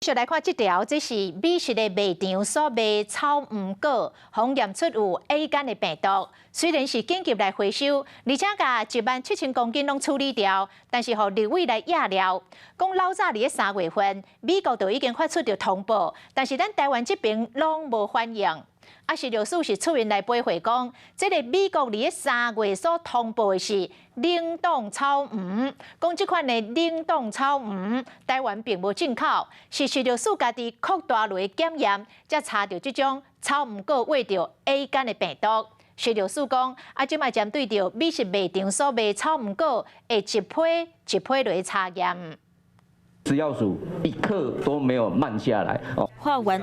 续来看这条，这是美食的卖场所卖草莓果，检验出有 A 肝的病毒。虽然是紧急来回收，而且甲17000公斤拢处理掉，但是互立委来压料，讲老早伫3月份，美国就已经发出着通报，但是咱台湾这边拢无反应。石榴树是出面来背回讲，这个美国伫3月所通报的是冷冻草莓，讲这款的冷冻草莓，台湾并无进口，是石榴树家己扩大类检验，才查到这种草莓果喂着 A 肝的病毒。石榴树讲，即卖针对着美食卖场所卖草莓果，会一批一批来查验。食药署一刻都没有慢下来哦。法院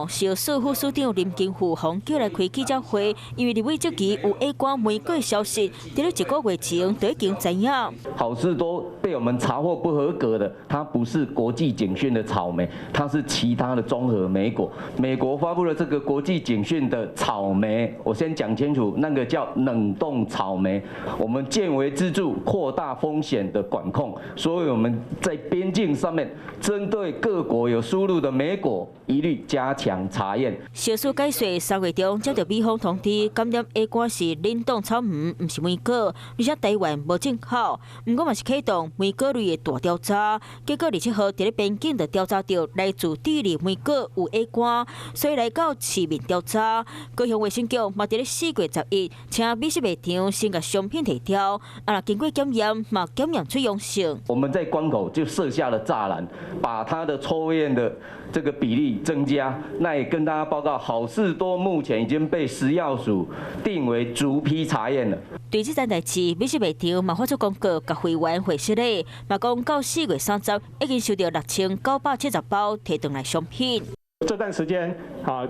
石榴树副署长林金富洪叫来开记者会，因为立委这期有 A 肝玫瑰消息，在了1个月前就已经知影。好事多被我们查获不合格的，它不是国际警讯的草莓，它是其他的综合莓果。美国发布了这个国际警讯的草莓，我先讲清楚，那个叫冷冻草莓。我们见微知著，扩大风险的管控，所以我们在边境上面针对各国有输入的莓果，一律加强查验。小树解说3月中接到美方通知，感染 A 肝是冷冻草莓，不是莓果，而且台湾无进口。不过嘛是启动莓果类的大调查，结果27号在边境就调查到来自智利莓果有 A 肝，所以来到市面调查。高雄卫生局嘛在4月11请美食卖场先把商品提掉，经过检验嘛检验出阳性。我们在关口就设下了栅栏，把它的抽验的这个比例增加。那也跟大家报告，好事多目前已经被食药署定为逐批查验了。对这件代志，美食卖场嘛发出公告，甲会员回释咧，嘛讲到4月30已经收到6970包提回来商品。这段时间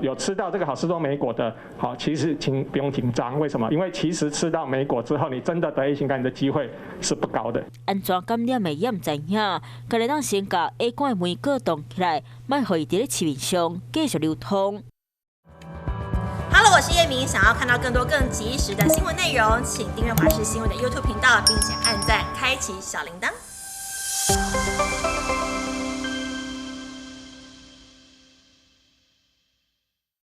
有吃到这个好事多莓果的，其实请不用紧张。为什么？因为其实吃到莓果之后，你真的得 A 型肝炎的机会是不高的。安怎感染的也唔知影，家己当先把 A 肝的莓果冻起来，卖互伊伫咧市面上继续流通。Hello， 我是叶明。想要看到更多更及时的新闻内容，请订阅华视新闻的 YouTube 频道，并且按赞，开启小铃铛。